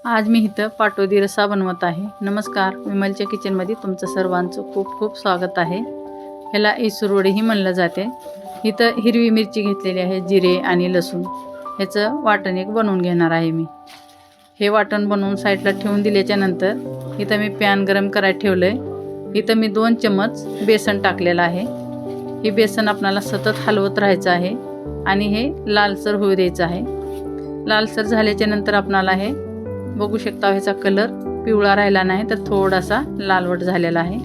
आज मी इथं पाटोदी रस्सा बनवत आहे। नमस्कार, विमलच्या किचनमध्ये तुमचं सर्वांचं खूप खूप स्वागत आहे। ह्याला इसूरवडीही म्हणलं जाते। इथं हिरवी मिरची घेतलेली आहे, जिरे आणि लसूण ह्याचं वाटण एक बनवून घेणार आहे मी। हे वाटण बनवून साईडला ठेवून दिल्याच्या नंतर इथं मी पॅन गरम करायला ठेवलंय। इथं मी 2 चम्मच बेसन टाकलेलं आहे। हे बेसन आपल्याला सतत हलवत राहायचं आहे आणि हे लालसर होऊ द्यायचं आहे। लालसर झाल्याच्या नंतर आपल्याला हे बघू शकता, ह्याचा कलर पिवळा राहिला नाही तर थोडासा लालवट झालेला आहे।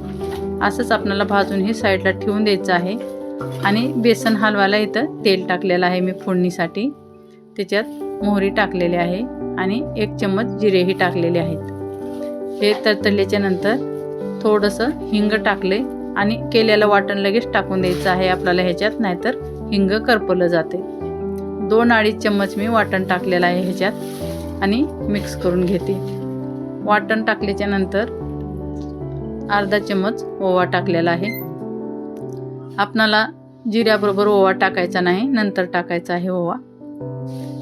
असंच आपल्याला भाजून हे साईडला ठेवून द्यायचं आहे। आणि बेसन हलवायला इथं तेल टाकलेलं आहे मी फोडणीसाठी। त्याच्यात मोहरी टाकलेली आहे आणि 1 चम्मच जिरेही टाकलेले आहेत। हे तळतळल्याच्या नंतर थोडंसं हिंग टाकले आणि केलेलं वाटण लगेच टाकून द्यायचं आहे आपल्याला ह्याच्यात, नाहीतर हिंग करपलं जाते। 2-2.5 चम्मच मी वाटण टाकलेलं आहे ह्याच्यात आणि मिक्स करून घेते। वाटण टाकल्याच्या नंतर अर्धा चम्मच ओवा टाकलेला आहे। आपणाला जिऱ्याबरोबर ओवा टाकायचा नाही, नंतर टाकायचा आहे ओवा।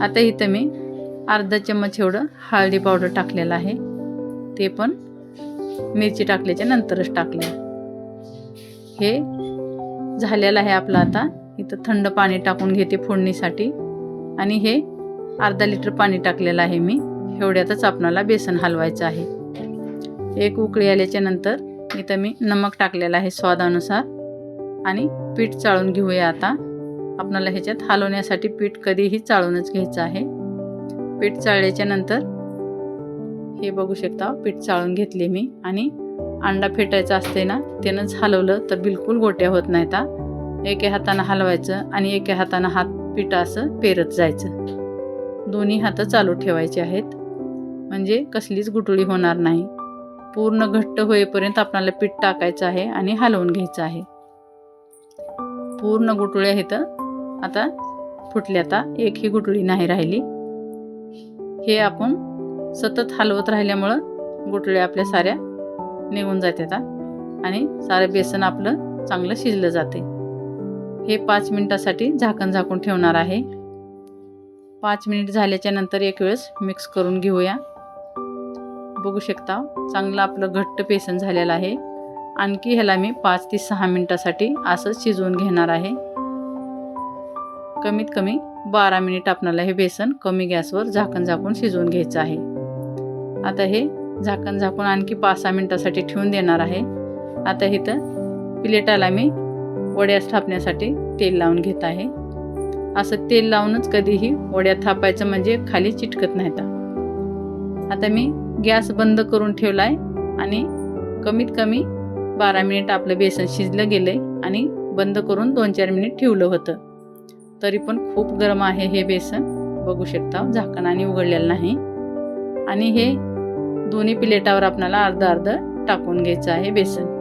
आता इथं मी अर्धा चम्मच एवढं हळदी पावडर टाकलेलं आहे, ते पण मिरची टाकल्याच्या नंतरच टाकले। हे झालेलं आहे आपलं। आता इथं थंड पाणी टाकून घेते फोडणीसाठी आणि हे अर्धा लिटर पाणी टाकलेलं आहे मी। एवढ्यातच आपल्याला बेसन हलवायचं आहे। एक उकळी आल्याच्या नंतर इथं मी नमक टाकलेलं आहे स्वादानुसार आणि पीठ चाळून घेऊया। आता आपल्याला ह्याच्यात हलवण्यासाठी पीठ कधीही चाळूनच घ्यायचं आहे। पीठ चाळल्याच्या नंतर हे बघू शकता, पीठ चाळून घेतले मी आणि अंडा फेटायचा असते ना, त्यानंच हलवलं तर बिलकुल गोट्या होत नाहीत। एका हाताने हलवायचं आणि एका हाताने हात पीठ असं पेरत जायचं। दोन्ही हात चालू ठेवायचे आहेत, म्हणजे कसलीच गुठळी होणार नाही। पूर्ण घट्ट होईपर्यंत आपल्याला पीठ टाकायचं आहे आणि हलवून घ्यायचं आहे। पूर्ण गुठळ्या इथं आता फुटल्या, आता एकही गुठळी नाही राहिली। हे आपण सतत हलवत राहिल्यामुळं गुठळ्या आपल्या साऱ्या निघून जातात आणि सारं बेसन आपलं चांगलं शिजलं जाते। हे 5 मिनिटासाठी झाकण झाकून ठेवणार आहे। 5 मिनिट झाल्याच्या नंतर एक वेळेस मिक्स करून घेऊया। बघू शकता, चांगलं आपलं घट्ट बेसन झालेलं आहे। आणखी ह्याला मी 5 ते 6 मिनिटासाठी असं शिजवून घेणार आहे। कमीत कमी 12 मिनिट आपल्याला हे बेसन कमी गॅसवर झाकण झाकून शिजवून घ्यायचं आहे। आता हे झाकण झाकून आणखी 5-6 मिनिटासाठी ठेवून देणार आहे। आता इथं प्लेटाला मी वड्या थापण्यासाठी तेल लावून घेत आहे। असं तेल लावूनच कधीही वड्या थापायचं, म्हणजे खाली चिटकत नाहीत। आता मी गॅस बंद करून ठेवलाय आणि कमीत कमी 12 मिनिट आपलं बेसन शिजलं गेलंय आणि बंद करून 2-4 मिनिट ठेवलं होतं, तरी पण खूप गरम आहे हे बेसन। बघू शकता, झाकणाने उघडलेलं नाही। आणि हे दोन्ही प्लेटावर आपल्याला अर्ध टाकून घ्यायचं आहे बेसन।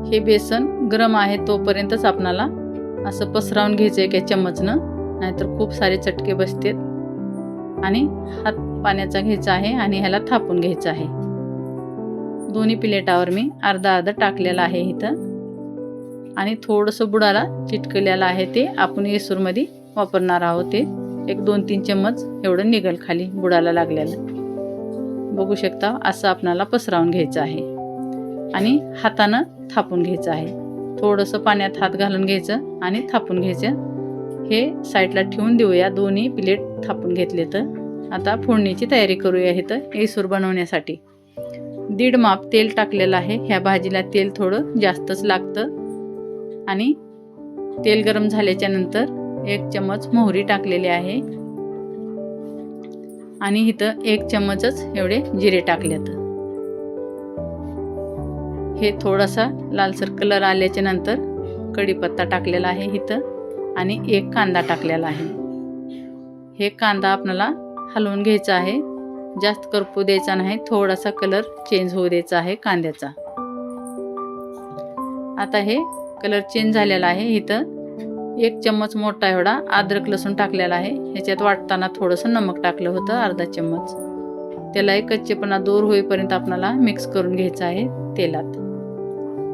हे बेसन गरम आहे तोपर्यंतच आपल्याला असं पसरवून घ्यायचं एका चम्मचनं, नाहीतर खूप सारे चटके बसतात। आणि हात पाण्याचा घ्यायचा आहे आणि ह्याला थापून घ्यायचं आहे। दोन्ही प्लेटावर मी अर्धा टाकलेला आहे इथं आणि थोडंसं बुडाला चिटकलेलं आहे, ते आपण येसूरमध्ये वापरणार आहोत। ते एक 2-3 चम्मच एवढं निघल खाली बुडाला लागलेलं। बघू शकता, असं आपल्याला पसरवून घ्यायचं आहे आणि हातानं थापून घ्यायचं आहे। थोडंसं पाण्यात हात घालून घ्यायचं आणि थापून घ्यायचं। हे साईडला ठेवून देऊया। दोन्ही प्लेट थापून घेतले तर आता फोडणीची तयारी करूया इथं येसूर बनवण्यासाठी। 1.5 माप तेल टाकलेलं आहे। ह्या भाजीला तेल थोडं जास्तच लागतं। आणि तेल गरम झाल्याच्या नंतर 1 चम्मच मोहरी टाकलेली आहे आणि इथं 1 चम्मचच एवढे जिरे टाकलेत। हे थोडासा लालसर कलर आल्याच्या नंतर कढीपत्ता टाकलेला आहे इथं आणि 1 कांदा टाकलेला आहे। हे कांदा आपल्याला हलवून घ्यायचा आहे, जास्त करपू द्यायचा नाही, थोडासा कलर चेंज होऊ द्यायचा आहे कांद्याचा। आता हे कलर चेंज झालेला आहे। इथं 1 चम्मच मोठा एवढा अद्रक लसूण टाकलेला आहे। ह्याच्यात वाटताना थोडंसं नमक टाकलं होतं, अर्धा चम्मच। त्याला एक कच्चेपणा दूर होईपर्यंत आपल्याला मिक्स करून घ्यायचं आहे तेलात।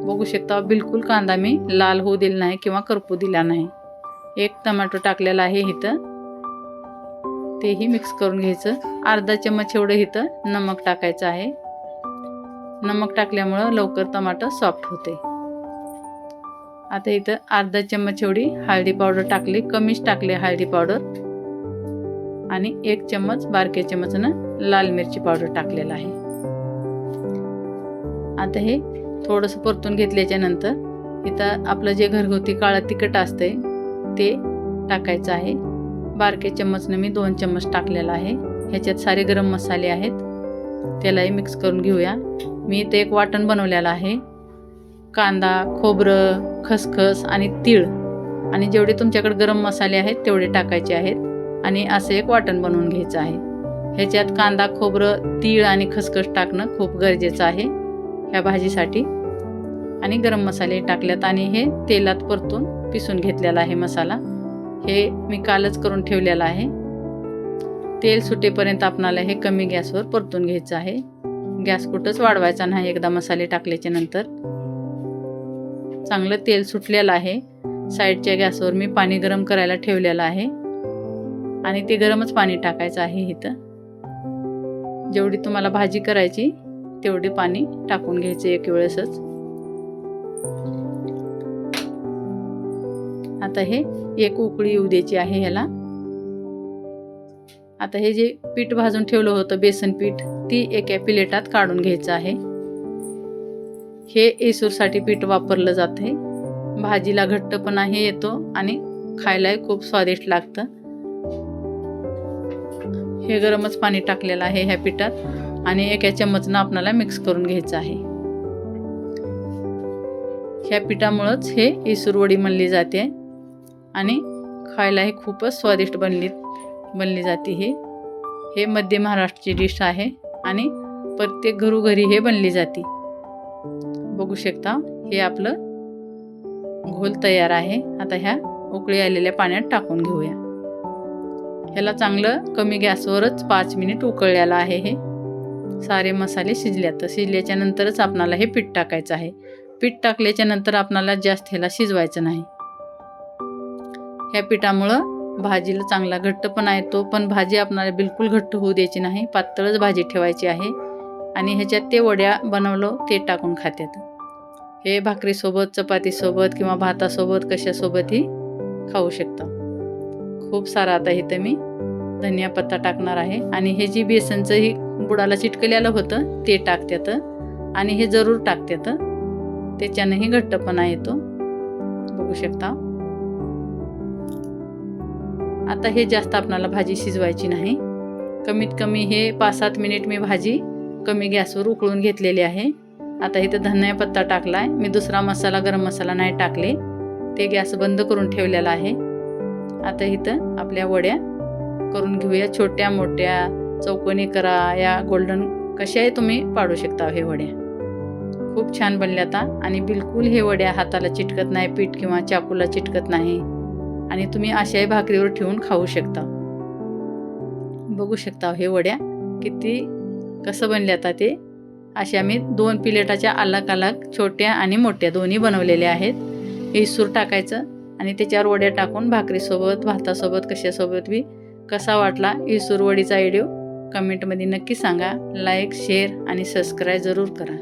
बघू शकता, बिलकुल कांदा मी लाल होऊ दिला नाही किंवा करपू दिला नाही। 1 टोमॅटो टाकलेला आहे इथं, तेही मिक्स करून घ्यायचं. अर्धा चम्मच एवढं इथं नमक टाकायचं आहे. नमक टाकल्यामुळं लवकर टमाटर सॉफ्ट होते. आता इथं अर्धा चम्मच एवढी हळदी पावडर टाकली, कमीच टाकली हळदी पावडर, आणि 1 चम्मच बारक्या चम्मचनं लाल मिरची पावडर टाकलेला आहे. आता हे थोडंसं परतून घेतल्याच्या नंतर इथं आपलं जे घरगुती काळं तिखट असते ते टाकायचं आहे. बारक्या चम्मचनं मी 2 चम्मच टाकलेला आहे. ह्याच्यात सारे गरम मसाले आहेत, त्यालाही मिक्स करून घेऊया. मी इथे एक वाटण बनवलेलं आहे. कांदा, खोबरं, खसखस आणि तीळ आणि जेवढे तुमच्याकडे गरम मसाले आहेत तेवढे टाकायचे आहेत आणि असं एक वाटण बनवून घ्यायचं आहे. ह्याच्यात कांदा, खोबरं, तीळ आणि खसखस टाकणं खूप गरजेचं आहे ह्या भाजीसाठी. आणि गरम मसाले टाकल्यात आणि हे तेलात परतून पिसून घेतलेला आहे मसाला. हे मी कालच करून ठेवलेला आहे. तेल सुटेपर्यंत आपणाला हे कमी गॅसवर परतून घ्यायचं आहे. गॅस कुठंच वाढवायचा नाही. एकदा मसाले टाकल्याच्या नंतर चांगलं तेल सुटलेलं आहे. साईडच्या गॅसवर मी पाणी गरम करायला ठेवलेलं आहे आणि ते गरमच पाणी टाकायचं आहे. इथं जेवढी तुम्हाला भाजी करायची तेवढे पाणी टाकून घ्यायचे एक वेळेसच. आता हे एक उकळी येऊ द्यायची आहे ह्याला. आता हे जे पीठ भाजून ठेवलं होतं बेसन पीठ, ती एका प्लेटात काढून घ्यायचं आहे. हे येसूरसाठी पीठ वापरलं जातं आहे. भाजीला घट्टपणा हे येतो आणि खायलाही खूप स्वादिष्ट लागतं. हे गरमच पाणी टाकलेलं आहे ह्या पिठात आणि एका चम्मचनं आपल्याला मिक्स करून घ्यायचं आहे. ह्या पिठामुळंच हे येसूर वडी म्हणली जाते आणि खायलाही खूपच स्वादिष्ट बनली जाते. हे मध्य महाराष्ट्राची डिश आहे आणि प्रत्येक घरोघरी हे बनली जाते. बघू शकता हे आपलं घोल तयार आहे. आता ह्या उकळी आलेल्या पाण्यात टाकून घेऊया. ह्याला चांगलं कमी गॅसवरच 5 मिनिट उकळलेलं आहे. हे सारे मसाले शिजल्याच्या नंतरच आपणाला हे पीठ टाकायचं आहे. पीठ टाकल्याच्या नंतर आपणाला जास्त ह्याला शिजवायचं नाही. ह्या पिठामुळं भाजीला चांगला घट्टपणा येतो, पण भाजी आपणाला बिलकुल घट्ट होऊ द्यायची नाही. पातळच भाजी ठेवायची आहे आणि ह्याच्यात ते वड्या बनवलं ते टाकून खात्यात. हे भाकरीसोबत, चपातीसोबत किंवा भातासोबत कशासोबतही खाऊ शकता. खूप सारा आता इथं मी धनिया पत्ता टाकणार आहे आणि हे जी बेसनचं ही बुडाला चिटकलेलं होतं ते टाकत्यात आणि हे जरूर टाकत्यात, त्याच्यानेही घट्टपणा येतो. बघू शकता. आता हे जास्त आपणाला भाजी शिजवायची नाही. कमीत कमी हे 5-7 मिनिट मी भाजी कमी गॅसवर उकळून घेतलेली आहे. आता इथं धनिया पत्ता टाकलाय. मी दुसरा मसाला, गरम मसाला नाही टाकले, ते गॅस बंद करून ठेवलेला आहे. आता इथं आपल्या वड्या करून घेऊया. छोट्या मोठ्या, चौकोनी करा, या गोल्डन कशाही तुम्ही पाडू शकता. हे वड्या खूप छान बनल्या आता आणि बिलकुल हे वड्या हाताला चिटकत नाही, पीठ किंवा चाकूला चिटकत नाही आणि तुम्ही अशाही भाकरीवर ठेवून खाऊ शकता. बघू शकता हे वड्या किती कसं बनल्या आता ते. अशा मी 2 प्लेटाच्या अलग अलग छोट्या आणि मोठ्या दोन्ही बनवलेल्या आहेत. येसूर टाकायचं आणि त्याच्यावर वड्या टाकून भाकरीसोबत, भातासोबत, कशासोबत बी. कसा वाटला येसूर वडीचा व्हिडिओ कमेंटमध्ये नक्की सांगा. लाईक, शेअर आणि सबस्क्राईब जरूर करा.